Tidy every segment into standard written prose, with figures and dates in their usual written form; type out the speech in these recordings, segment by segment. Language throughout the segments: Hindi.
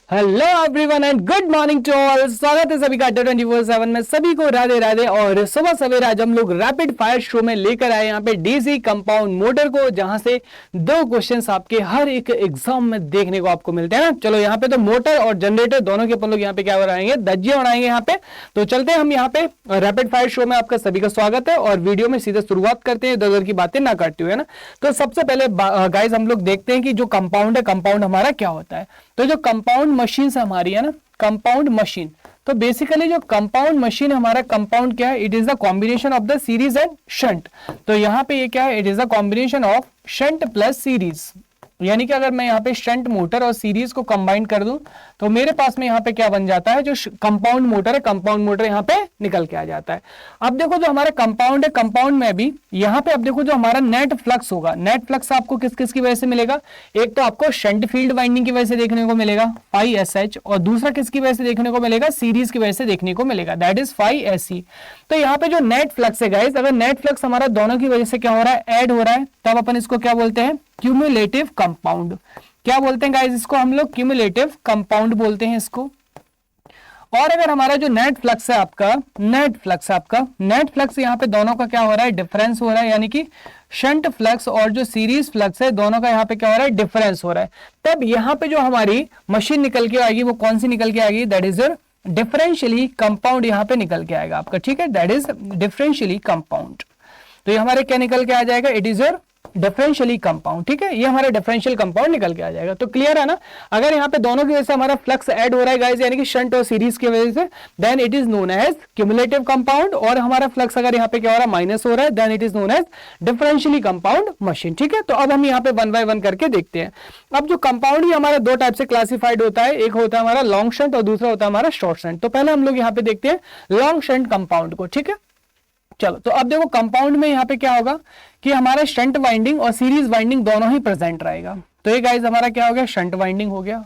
Hello everyone and good morning to all. स्वागत है सभी का 24/7 में। सभी को राधे राधे। और सुबह सवेरा आज हम लोग रैपिड फायर शो में लेकर आए यहाँ पे डीसी कंपाउंड मोटर को, जहां से 2 क्वेश्चंस आपके हर एक एग्जाम में देखने को आपको मिलते हैं ना। चलो यहाँ पे तो मोटर और जनरेटर दोनों के अपन लोग यहाँ पे क्या बनाएंगे, धज्जियां उड़ाएंगे यहाँ पे। तो चलते हैं हम यहाँ पे रैपिड फायर शो में। आपका सभी का स्वागत है और वीडियो में सीधे शुरुआत करते हैं, इधर की बातें ना काटते हुए ना। तो सबसे पहले गाइस हम लोग देखते हैं कि जो कंपाउंड है, कंपाउंड हमारा क्या होता है। तो जो कंपाउंड मशीन हमारी है ना, कंपाउंड मशीन, तो बेसिकली जो कंपाउंड मशीन हमारा कंपाउंड क्या है, it is the combination of the series and shunt. तो यहां पे ये क्या है, it is the combination of shunt plus series. यानी कि अगर मैं यहाँ पे शंट मोटर और सीरीज को कंबाइन कर दूं तो मेरे पास में यहाँ पे क्या बन जाता है, जो कंपाउंड मोटर है, कंपाउंड मोटर यहाँ पे निकल के आ जाता है। अब देखो जो हमारा कंपाउंड है, कंपाउंड में भी यहाँ पे अब देखो जो हमारा नेट फ्लक्स होगा, नेट फ्लक्स आपको किस किस की वजह से मिलेगा। एक तो आपको शंट फील्ड वाइंडिंग की वजह से देखने को मिलेगा फाई एस एच, और दूसरा किसकी वजह से देखने को मिलेगा, सीरीज की वजह से देखने को मिलेगा, that is phi s e. तो यहाँ पे जो नेट फ्लक्स है गाइस, अगर नेट फ्लक्स हमारा दोनों की वजह से क्या हो रहा है, ऐड हो रहा है, तब अपन इसको क्या बोलते हैं, क्यूमुलेटिव कंपाउंड। क्या बोलते हैं गाइस इसको, हम लोग क्यूमुलेटिव कंपाउंड बोलते हैं इसको। और अगर हमारा जो नेट फ्लक्स है आपका, नेट फ्लक्स यहाँ पे दोनों का क्या हो रहा है, डिफरेंस हो रहा है। यानी कि शंट फ्लक्स और जो सीरीज फ्लक्स है, दोनों का यहाँ पे क्या हो रहा है, डिफरेंस हो रहा है। तब यहाँ पे जो हमारी मशीन निकल के आएगी, वो कौन सी निकल के आएगी, दैट इज डिफरेंशियली कंपाउंड यहाँ पे निकल के आएगा आपका। ठीक है, दैट इज डिफरेंशियली कंपाउंड। तो ये हमारे क्या निकल के आ जाएगा, it is your differentially compound. ठीक है, ये हमारा डिफरेंशियल कंपाउंड निकल के आ जाएगा। तो क्लियर है ना। अगर यहाँ पे दोनों की वजह से हमारा फ्लक्स ऐड हो रहा है गाइस, यानी कि शंट और सीरीज की वजह से, then it is known as cumulative compound. और हमारा फ्लक्स अगर यहाँ पे क्या हो रहा है, माइनस हो रहा है, then it is known as differentially compound machine. ठीक है, तो अब हम यहाँ पे 1 बाय 1 करके देखते हैं। अब जो कंपाउंड ही हमारा 2 टाइप से क्लासिफाइड होता है, एक होता है हमारा लॉन्ग शंट और दूसरा होता है हमारा शॉर्ट शंट। तो पहले हम लोग यहाँ पे देखते हैं लॉन्ग शंट कंपाउंड को। ठीक है, चलो तो अब देखो कंपाउंड में यहाँ पे क्या होगा कि हमारा शंट वाइंडिंग और सीरीज वाइंडिंग दोनों ही प्रेजेंट रहेगा। तो ये गाइस हमारा क्या हो गया, शंट वाइंडिंग हो गया।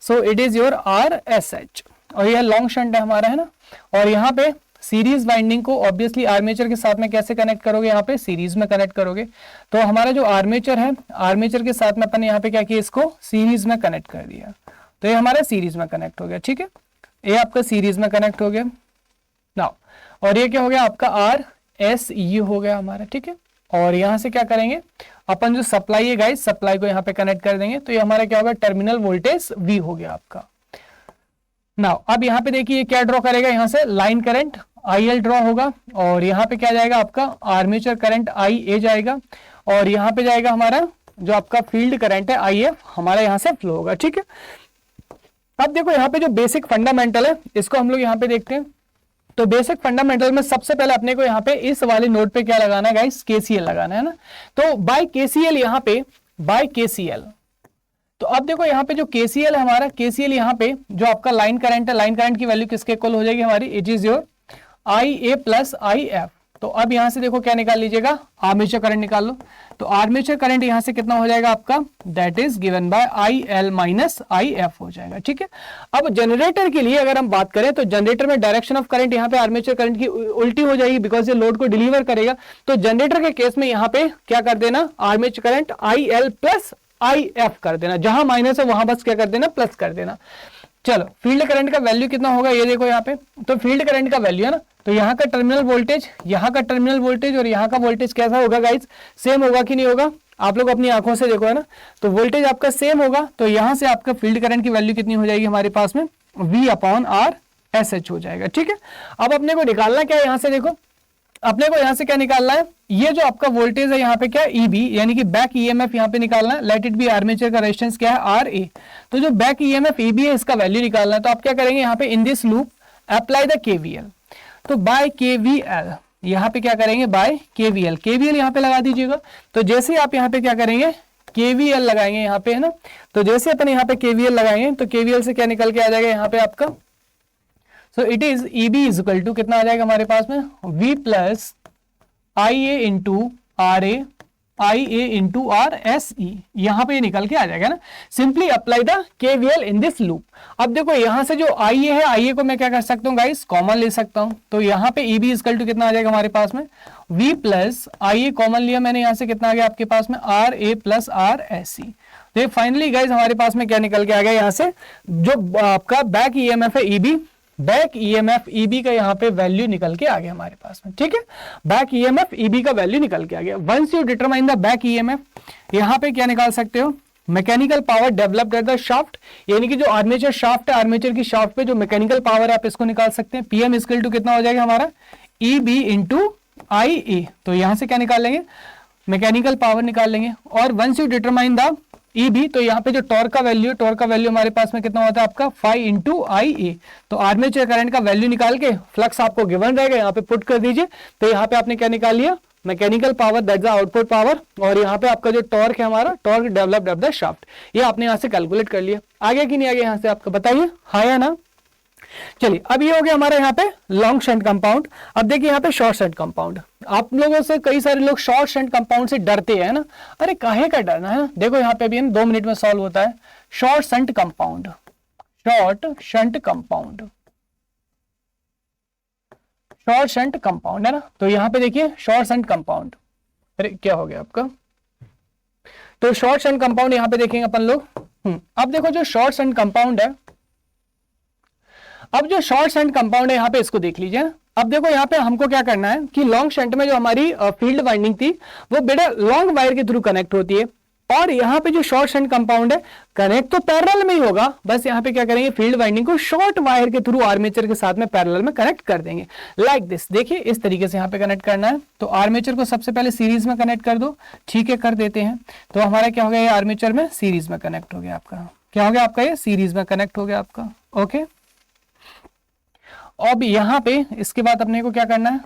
सो it is your R S H, और ये लॉन्ग शंट है हमारा, है ना। और यहाँ पे सीरीज वाइंडिंग को ऑब्वियसली आर्मेचर के साथ में कैसे कनेक्ट करोगे, यहाँ पे सीरीज में कनेक्ट करोगे। तो हमारा जो आर्मेचर है, आर्मेचर के साथ में अपन यहाँ पे क्या किया, इसको सीरीज में कनेक्ट कर दिया। तो ये हमारा सीरीज में कनेक्ट हो गया। ठीक है, ये आपका सीरीज में कनेक्ट हो गया नाउ। और ये क्या हो गया आपका आर एस यू हो गया हमारा। ठीक है, और यहां से क्या करेंगे अपन, जो सप्लाई है गाइस, सप्लाई को यहाँ पे कनेक्ट कर देंगे। तो ये हमारा क्या होगा, टर्मिनल वोल्टेज वी हो गया आपका। नाउ अब यहाँ पे देखिए क्या ड्रॉ करेगा, यहाँ से line current I L draw होगा, और यहाँ पे क्या जाएगा आपका आर्मेचर करंट आई ए जाएगा, और यहाँ पे जाएगा हमारा जो आपका फील्ड करंट है आई एफ, हमारा यहाँ से फ्लो होगा। ठीक है, अब देखो यहाँ पे जो बेसिक फंडामेंटल है, इसको हम लोग यहाँ पे देखते हैं। तो बेसिक फंडामेंटल में सबसे पहले अपने को यहाँ पे इस वाले नोड पे क्या लगाना है गाइस, केसीएल लगाना है ना। तो बाय केसीएल यहाँ पे, बाय केसीएल, तो अब देखो यहाँ पे जो केसीएल है हमारा, केसीएल यहाँ पे जो आपका लाइन करंट है, लाइन करंट की वैल्यू किसके इक्वल हो जाएगी हमारी, it is your I A plus I F. तो अब यहां से देखो क्या निकाल लीजिएगा, आर्मेचर करंट निकाल लो। तो आर्मेचर करंट यहां से कितना हो जाएगा आपका, that is given by I L minus I F हो जाएगा। ठीक है, अब जनरेटर के लिए अगर हम बात करें तो जनरेटर में डायरेक्शन ऑफ करंट यहाँ पे आर्मेचर करंट की उल्टी हो जाएगी, बिकॉज ये लोड को डिलीवर करेगा। तो जनरेटर के केस में यहाँ पे क्या कर देना, armature current I L plus I F कर देना, जहां माइनस है वहां बस क्या कर देना, प्लस कर देना। चलो फील्ड करंट का वैल्यू कितना होगा, ये देखो यहाँ पे, तो फील्ड करंट का वैल्यू है ना, तो यहाँ का टर्मिनल वोल्टेज, यहाँ का टर्मिनल वोल्टेज और यहाँ का वोल्टेज कैसा होगा गाइस, सेम होगा कि नहीं होगा, आप लोग अपनी आंखों से देखो है ना। तो वोल्टेज आपका सेम होगा, तो यहाँ से आपका फील्ड करंट की वैल्यू कितनी हो जाएगी हमारे पास में, V upon R S H हो जाएगा। ठीक है, अब अपने को निकालना क्या है, यहाँ से देखो अपने को यहाँ से क्या निकालना है, ये जो आपका वोल्टेज है यहाँ पे क्या, ईबी यानी कि बैक ईएमएफ यहाँ पे निकालना है। लेट इट बी आर्मेचर का रेजिस्टेंस क्या है, आर ए। तो जो बैक ईएमएफ ईबी है, इसका वैल्यू निकालना है। तो आप क्या करेंगे यहाँ पे, इन this loop apply the KVL. तो बाय केवीएल यहाँ पे क्या करेंगे, बाय केवीएल, केवीएल यहाँ पे लगा दीजिएगा। तो जैसे आप यहाँ पे क्या करेंगे, केवीएल लगाएंगे यहाँ पे, है ना। तो जैसे अपन यहाँ पे केवीएल लगाएंगे तो केवीएल से क्या निकल के आ जाएगा यहाँ पे आपका, so it is EB is equal to कितना आ जाएगा हमारे पास में, V plus I a into R a, I a into R s e, यहां पे निकल के आ जाएगा ना। Simply apply the KVL in this loop. अब देखो यहां से जो आई ए है, आई ए को मैं क्या कर सकता हूँ गाइस, कॉमन ले सकता हूं। तो यहाँ पे ईबी इक्वल टू कितना आ जाएगा हमारे पास में, V plus I A common लिया मैंने, यहां से कितना आ गया आपके पास में, R a plus R s e. तो फाइनली गाइज हमारे पास में क्या निकल के आ गया यहाँ से, जो आपका बैक ईएमएफ है ईबी, बैक ईएमएफ ईबी का यहाँ पे वैल्यू निकल के आ गया हमारे पास में, ठीक है। बैक ईएमएफ ईबी का वैल्यू निकल के आ गया। Once you determine the back EMF, यहाँ पे क्या निकाल सकते हो, mechanical power developed at the shaft, यानी कि जो आर्मेचर शाफ्ट है, आर्मेचर की शाफ्ट पे जो मैकेनिकल पावर है आप इसको निकाल सकते हैं। पीएम इक्वल टू कितना हो जाएगा हमारा, ई बी इंटू आई ए, तो यहां से क्या निकाल लेंगे, मैकेनिकल पावर निकाल लेंगे। और once you determine the E B, तो यहाँ पे जो टॉर्क का वैल्यू है, टॉर्क का वैल्यू हमारे पास में कितना होता है आपका 5 इंटू आई ए, तो आर्मेचर करंट का वैल्यू निकाल के फ्लक्स आपको गिवन रहेगा, यहाँ पे पुट कर दीजिए। तो यहाँ पे आपने क्या निकाल लिया, mechanical power that's the output power, और यहाँ पे आपका जो टॉर्क है हमारा, torque developed at the shaft, ये आपने यहाँ से कैलकुलेट कर लिया। आगे कि नहीं आगे यहाँ से आपको बताइए, हाँ या ना। चलिए अब ये हो गया हमारा यहाँ पे लॉन्ग शंट कंपाउंड। अब देखिए यहाँ पे शॉर्ट शंट कंपाउंड, आप लोगों से कई सारे लोग शॉर्ट शंट कंपाउंड से डरते हैं ना, अरे काहे का डरना है ना, देखो यहाँ पे भी 2 मिनट में सॉल्व होता है। Short shunt compound, short shunt compound, short shunt compound है ना, तो यहाँ पे देखिए शॉर्ट शंट कंपाउंड, अरे क्या हो गया आपका, तो शॉर्ट शंट कंपाउंड यहाँ पे देखेंगे अपन लोग। अब देखो जो शॉर्ट शंट कंपाउंड है, अब जो शॉर्ट शंट कंपाउंड है यहाँ पे इसको देख लीजिए। अब देखो यहाँ पे हमको क्या करना है कि लॉन्ग शंट में जो हमारी फील्ड वाइंडिंग थी वो बेटा लॉन्ग वायर के थ्रू कनेक्ट होती है, और यहाँ पे जो शॉर्ट शंट कंपाउंड है कनेक्ट तो पैरेलल में ही होगा, बस यहाँ पे क्या करेंगे, फील्ड वाइंडिंग को शॉर्ट वायर के थ्रू आर्मेचर के साथ में पैरेलल में कनेक्ट कर देंगे, लाइक दिस। देखिए इस तरीके से यहाँ पे कनेक्ट करना है। तो आर्मेचर को सबसे पहले सीरीज में कनेक्ट कर दो, ठीक है कर देते हैं। तो हमारा क्या हो गया, ये आर्मेचर में सीरीज में कनेक्ट हो गया आपका, क्या हो गया आपका, ये सीरीज में कनेक्ट हो गया आपका, ओके। अब यहाँ पे इसके बाद अपने को क्या करना है,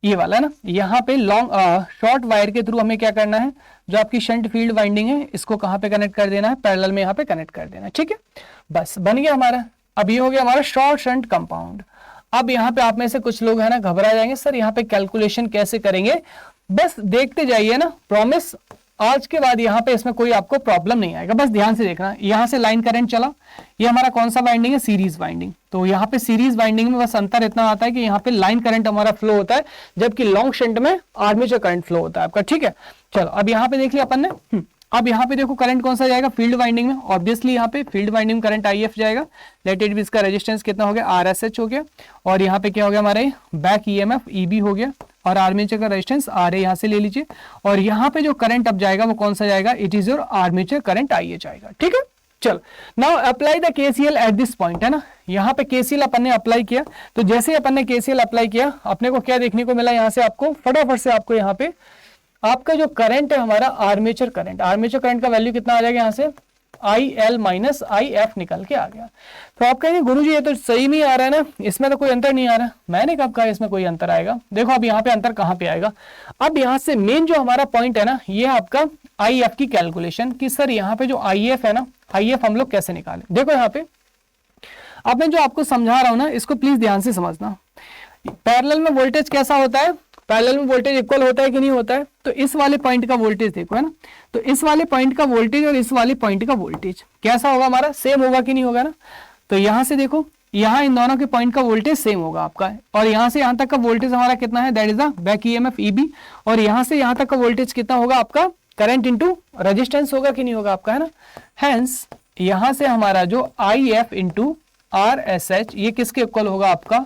ये वाला ना, यहाँ पे लॉन्ग शॉर्ट वायर के थ्रू हमें क्या करना है, जो आपकी शंट फील्ड वाइंडिंग है इसको कहाँ पे कनेक्ट कर देना है, पैरेलल में यहाँ पे कनेक्ट कर देना है, ठीक है। बस बन गया हमारा। अब ये हो गया हमारा शॉर्ट शंट कंपाउंड। अब यहाँ पे आप में से कुछ लोग है ना घबरा जाएंगे, सर यहाँ पे कैलकुलेशन कैसे करेंगे, बस देखते जाइए ना, प्रॉमिस आज के बाद यहाँ पे इसमें कोई आपको प्रॉब्लम नहीं आएगा, बस ध्यान से देखना। यहाँ से लाइन करंट चला, ये हमारा कौन सा वाइंडिंग है, सीरीज वाइंडिंग। तो यहाँ पे सीरीज वाइंडिंग में बस अंतर इतना आता है कि यहाँ पे लाइन करंट हमारा फ्लो होता है, जबकि लॉन्ग शंट में आर्मेचर करंट फ्लो होता है आपका, ठीक है। चलो अब यहाँ पे देख लिया अपन ने। अब यहाँ पे देखो करंट कौन सा जाएगा, फील्ड वाइंडिंग में, ऑब्वियसली यहाँ पे फील्ड वाइंडिंग करंट IF जाएगा। लेट इट बी, इसका रेजिस्टेंस कितना हो गया, RSH हो गया, और यहाँ पे क्या हो गया हमारे बैक EMF EB हो गया, और आर्मेचर का रेजिस्टेंस RA यहाँ से ले लीजिए, और यहाँ पे जो करंट अब जाएगा वो कौन सा जाएगा, it is your armature current IA जाएगा, ठीक है। चलो now apply the KCL at this point, है ना, यहाँ पे KCL अपन ने अप्लाई किया। तो जैसे अपन ने KCL अप्लाई किया, अपने को क्या देखने को मिला, यहाँ से आपको फटाफट से आपको यहाँ पे आपका जो करंट है हमारा आर्मेचर करंट, आर्मेचर करंट का वैल्यू कितना आ जाएगा, यहाँ से IL माइनस IF निकल के आ गया। तो आप कहेंगे गुरुजी ये तो सही नहीं आ रहा है ना, इसमें तो कोई अंतर नहीं आ रहा। मैंने कब कहा इसमें कोई अंतर आएगा, देखो अब यहाँ पे अंतर कहाँ पे आएगा। अब यहाँ से मेन जो हमारा पॉइंट है ना, ये आपका IF की कैलकुलेशन, कि सर यहाँ पे जो IF है ना, IF हम लोग कैसे निकालें। देखो यहाँ पे अब मैं जो आपको समझा रहा हूँ ना, इसको प्लीज ध्यान से समझना। पैरेलल में वोल्टेज कैसा होता है, पैरेलल में वोल्टेज इक्वल होता है कि नहीं होता है। तो इस वाले पॉइंट का वोल्टेज देखो, है ना, तो इस वाले पॉइंट का वोल्टेज और इस वाले पॉइंट का वोल्टेज कैसा होगा हमारा, सेम होगा कि नहीं होगा ना। तो यहां से देखो, यहाँ इन दोनों के पॉइंट का वोल्टेज सेम होगा आपका, और यहां से यहां तक का वोल्टेज हमारा कितना है, that is the back EMF EB, और यहां से यहां तक का वोल्टेज कितना होगा आपका, करंट इंटू रेजिस्टेंस होगा कि नहीं होगा आपका, है ना। हेंस यहां से हमारा जो IF इंटू RSH ये किसके इक्वल होगा आपका,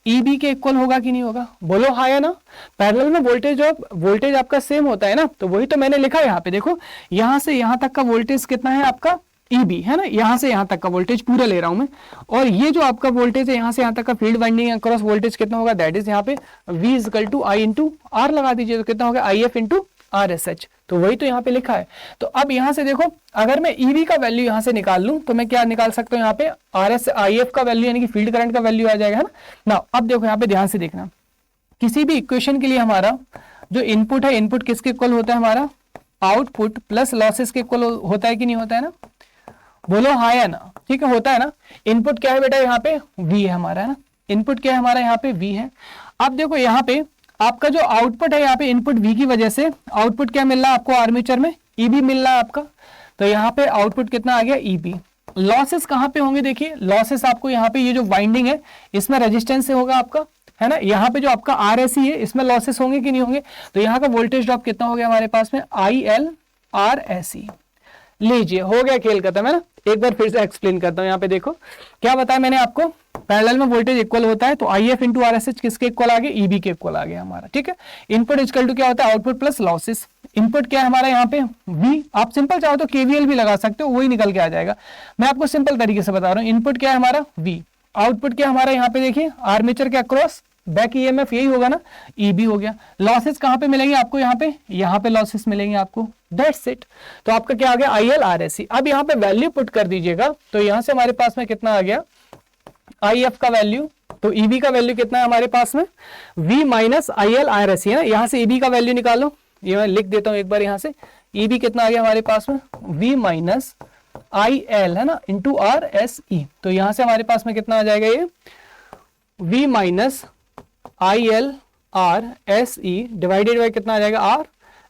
EB के इक्वल होगा कि नहीं होगा, बोलो हाँ या ना। पैरेलल में वोल्टेज आपका सेम होता है ना, तो वही तो मैंने लिखा है यहाँ पे, देखो यहाँ से यहाँ तक का वोल्टेज कितना है आपका EB, है ना, यहाँ से यहाँ तक का वोल्टेज पूरा ले रहा हूं मैं, और ये जो आपका वोल्टेज है यहाँ से यहाँ तक का फील्ड वाइंडिंग अक्रॉस वोल्टेज कितना होगा, दैट इज यहाँ पे V equal to I into R लगा दीजिए, तो कितना होगा IF इंटू RSH, तो वही तो यहाँ पे लिखा है। तो अब यहाँ से देखो, अगर मैं EB का वैल्यू यहाँ से निकाल लूं तो मैं क्या निकाल सकता हूँ, यहाँ पे IF का वैल्यू यानी कि फील्ड करंट का वैल्यू आ जाएगा, है ना। अब देखो यहाँ पे ध्यान से देखना, किसी भी इक्वेशन के लिए हमारा जो इनपुट है, इनपुट किसके इक्वल होता है, हमारा आउटपुट प्लस लॉसेस के इक्वल होता है कि नहीं होता है ना, बोलो हाँ या ना, ठीक है होता है ना। इनपुट क्या है बेटा, यहाँ पे V है हमारा, है ना, इनपुट क्या है हमारा यहाँ पे V है। अब देखो यहाँ पे आपका जो आउटपुट है, यहाँ पे इनपुट V की वजह से आउटपुट क्या मिल रहा है आपको, आर्मेचर में EB मिल रहा है आपका, तो यहाँ पे आउटपुट कितना आ गया EB। लॉसेस कहाँ पे होंगे, देखिए लॉसेस आपको यहाँ पे ये जो वाइंडिंग है इसमें रेजिस्टेंस से होगा आपका, है ना। यहाँ पे जो आपका RSC है इसमें लॉसेस होंगे कि नहीं होंगे, तो यहाँ का वोल्टेज ड्रॉप कितना हो गया हमारे पास में, IL RSC। लीजिए हो गया खेल खत्म, है ना। एक बार फिर से एक्सप्लेन करता हूं, यहाँ पे देखो क्या बताया मैंने आपको, पैरेलल में वोल्टेज इक्वल होता है तो IF इंटू RSH किसके इक्वल आ गया, EB के इक्वल आ गया हमारा, ठीक है। इनपुट इक्वल टू क्या होता है, आउटपुट प्लस लॉसेस। इनपुट क्या है हमारा यहाँ पे V, आप सिंपल चाहो तो KVL भी लगा सकते हो, वही निकल के आ जाएगा। मैं आपको सिंपल तरीके से बता रहा हूँ, इनपुट क्या है हमारा V, आउटपुट क्या हमारा यहाँ पे देखिए आर्मेचर के अक्रॉस बैक EMF यही होगा ना, EB हो गया। लॉसेस कहां पे मिलेंगे आपको, यहाँ पे लॉसेस मिलेंगे आपको, दैट्स इट। तो आपका क्या आ गया, IL RSC। अब यहाँ पे वैल्यू पुट कर दीजिएगा, तो यहां से हमारे पास में कितना आ गया, IF का वैल्यू, तो EB का वैल्यू कितना है हमारे पास में, V माइनस IL RSC है ना। यहां से EB का वैल्यू निकालो, ये मैं लिख देता हूं एक बार, यहां से EB कितना आ गया हमारे पास में, V माइनस IL है ना इंटू RSE। तो यहां से हमारे पास में कितना आ जाएगा, ये V minus IL RSE divided by कितना आ जाएगा,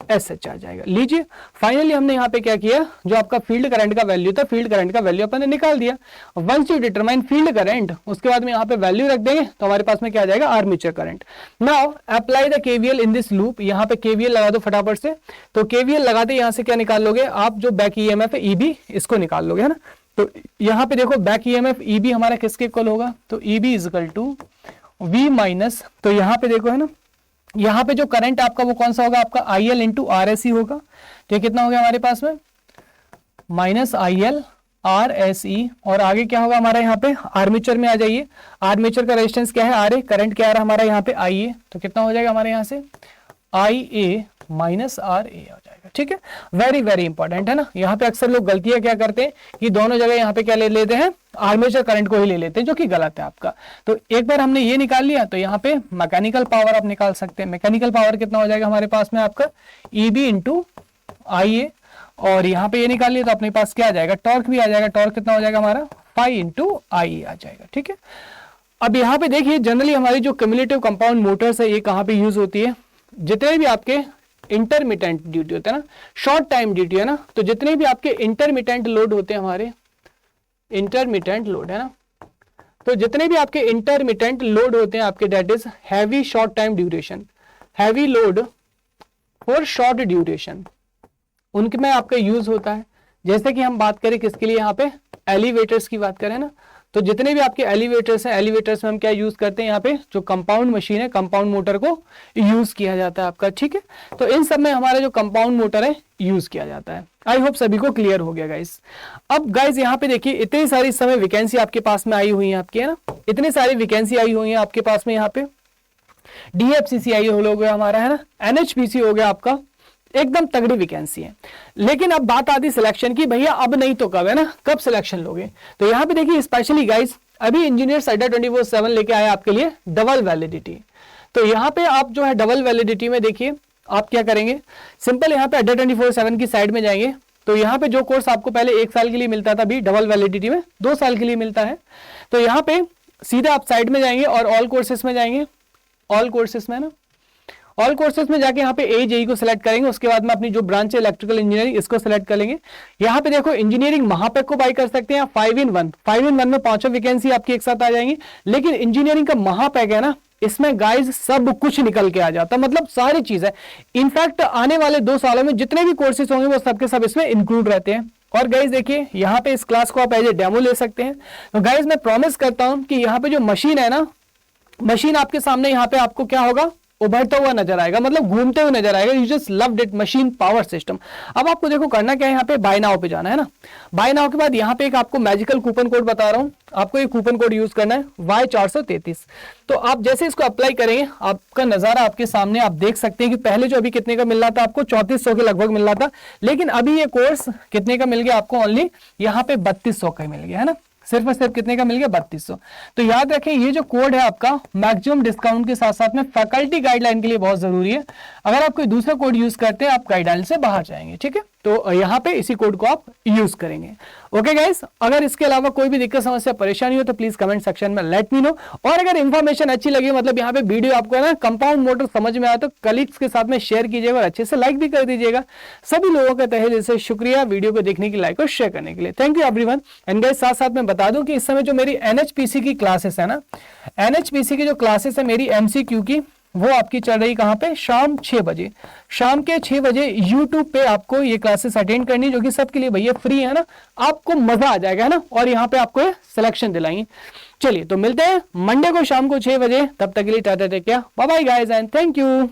RSH आ जाएगा। लीजिए फाइनली हमने यहाँ पे क्या किया, जो आपका फील्ड करंट का वैल्यू था, फील्ड करंट का वैल्यू अपन ने निकाल दिया। Once you determine field current, उसके बाद में यहाँ पे वैल्यू रख देंगे तो हमारे पास में क्या आ जाएगा, armature current. Now apply the KVL in this loop, यहाँ पे KVL लगा दो फटाफट से। तो KVL लगाते यहाँ से क्या निकाल लोगे आप, जो बैक EMF है EB, इसको निकाल लोगे, है ना। तो यहाँ पे देखो बैक EMF EB हमारा किसके इक्वल होगा, तो EB is equal to V minus, तो यहाँ पे देखो है ना, यहाँ पे जो करंट आपका वो कौन सा होगा, आपका IL इंटू RSE होगा। तो कितना हो गया हमारे पास में, माइनस IL RSE, और आगे क्या होगा हमारा, यहाँ पे आर्मेचर में आ जाइए। आर्मेचर का रेजिस्टेंस क्या है, RA, करंट क्या आ रहा है हमारा यहाँ पे IA, तो कितना हो जाएगा हमारे यहाँ से IA माइनस RA हो जाएगा, ठीक है। वेरी वेरी इंपॉर्टेंट है ना। यहाँ पे अक्सर लोग गलतियां क्या करते हैं कि दोनों जगह यहाँ पे क्या ले लेते हैं, आर्मेचर करंट को ही ले लेते हैं, जो कि गलत है आपका। तो एक बार हमने ये निकाल लिया, तो यहाँ पे मैकेनिकल पावर आप निकाल सकते हैं। मैकेनिकल पावर कितना हो जाएगा हमारे पास में आपका, EB इंटू IA, और यहाँ पे ये निकाल लिया तो अपने पास क्या आ जाएगा, टॉर्क भी आ जाएगा। टॉर्क कितना हो जाएगा हमारा, फाई इंटू IE आ जाएगा, ठीक है। अब यहाँ पे देखिए जनरली हमारी जो क्यूमुलेटिव कंपाउंड मोटर्स है, ये कहाँ पे यूज होती है, जितने भी आपके इंटरमिटेंट ड्यूटी होते हैं ना, शॉर्ट टाइम ड्यूटी है ना, तो जितने भी आपके इंटरमिटेंट लोड होते हैं, हमारे इंटरमिटेंट लोड है ना, तो जितने भी आपके इंटरमिटेंट लोड होते हैं आपके, that is heavy short time duration, heavy load for short duration, उनके में आपका यूज होता है। जैसे कि हम बात करें किसके लिए, यहाँ पे एलिवेटर्स की बात करें ना, तो जितने भी आपके एलिवेटर्स हैं, एलिवेटर्स में हम क्या यूज करते हैं, यहाँ पे जो कंपाउंड मशीन है, कंपाउंड मोटर को यूज किया जाता है आपका, ठीक है। तो इन सब में हमारा जो कंपाउंड मोटर है यूज किया जाता है। आई होप सभी को क्लियर हो गया गाइस। अब गाइस यहाँ पे देखिए इतनी सारी इस समय वैकेंसी आपके पास में आई हुई है आपकी, है ना, इतनी सारी वैकेंसी आई हुई है आपके पास में। यहाँ पे DFCCI हो गया हमारा, है ना, NHPC हो गया आपका, एकदम तगड़ी वैकेंसी है। लेकिन अब बात आती सिलेक्शन की, भैया अब नहीं तो कब, है ना, कब सिलेक्शन लोगे। तो यहाँ पे देखिए स्पेशली गाइस, अभी इंजीनियर्स अड्डा 24/7 लेके आए आपके लिए डबल वैलिडिटी। तो यहाँ पे आप जो है डबल वैलिडिटी में देखिए आप क्या करेंगे, सिंपल यहाँ पे अड्डा 24/7 की साइड में जाएंगे, तो यहाँ पे जो कोर्स आपको पहले 1 साल के लिए मिलता था, अभी डबल वैलिडिटी में 2 साल के लिए मिलता है। तो यहाँ पे सीधा आप साइड में जाएंगे और ऑल कोर्सेस में जाएंगे, ऑल कोर्सेस में ना, ऑल कोर्सेज में जाके यहाँ पे AJE को सिलेक्ट करेंगे। उसके बाद में अपनी जो ब्रांच है इलेक्ट्रिकल इंजीनियरिंग, इसको सिलेक्ट कर लेंगे। यहाँ पे देखो इंजीनियरिंग महापैक को बाई कर सकते हैं 5-in-1 में 5 वैकेंसी आपकी एक साथ आ जाएंगी। लेकिन इंजीनियरिंग का महापैक है ना, इसमें गाइज सब कुछ निकल के आ जाता है, मतलब सारी चीज है। इनफैक्ट आने वाले 2 सालों में जितने भी कोर्सेज होंगे वो सबके सब इसमें इंक्लूड रहते हैं। और गाइज देखिए यहाँ पे इस क्लास को आप एज ए डेमो ले सकते हैं। तो गाइज मैं प्रॉमिस करता हूं कि यहाँ पे जो मशीन है ना, मशीन आपके सामने यहाँ पे आपको क्या होगा, उभरता हुआ नजर आएगा, मतलब घूमते हुए नजर आएगा। You just loved it, machine power system. अब आपको देखो करना क्या है, यहाँ पे बाय नाउ पे जाना है ना। बाय नाउ के बाद यहाँ पे एक आपको मैजिकल कूपन कोड बता रहा हूँ, आपको ये कूपन कोड यूज करना है Y433। तो आप जैसे इसको अप्लाई करेंगे, आपका नजारा आपके सामने आप देख सकते हैं कि पहले जो अभी कितने का मिल रहा था आपको, 3400 के लगभग मिल रहा था, लेकिन अभी ये कोर्स कितने का मिल गया आपको, ओनली यहाँ पे 3200 का मिल गया, है ना। सिर्फ और सिर्फ कितने का मिल गया, 3200। तो याद रखें ये जो कोड है आपका मैक्सिमम डिस्काउंट के साथ साथ में फैकल्टी गाइडलाइन के लिए बहुत जरूरी है। अगर आप कोई दूसरा कोड यूज करते हैं आप गाइडलाइन से बाहर जाएंगे, ठीक है। तो यहाँ पे इसी कोड को आप यूज करेंगे। ओके गाइस, अगर इसके अलावा कोई भी दिक्कत समस्या परेशानी हो तो प्लीज कमेंट सेक्शन में लेट मी नो। और अगर इन्फॉर्मेशन अच्छी लगी, मतलब यहाँ पे वीडियो आपको है ना कंपाउंड मोटर समझ में आया, तो कलीग्स के साथ में शेयर कीजिएगा और अच्छे से लाइक भी कर दीजिएगा। सभी लोगों का तहे दिल से शुक्रिया वीडियो को देखने की, लाइक और शेयर करने के लिए। Thank you everyone. And guys साथ साथ में बता दूं कि इस समय जो मेरी NHPC की क्लासेस है ना, NHPC की जो क्लासेस है मेरी MCQ की, वो आपकी चल रही कहाँ पे, शाम 6 बजे। शाम के 6 बजे यूट्यूब पे आपको ये क्लासेस अटेंड करनी, जो कि सबके लिए भैया फ्री है ना, आपको मजा आ जाएगा, है ना, और यहाँ पे आपको सिलेक्शन दिलाएंगे। चलिए तो मिलते हैं मंडे को शाम को 6 बजे, तब तक के लिए tata take care, bye bye guys and thank you.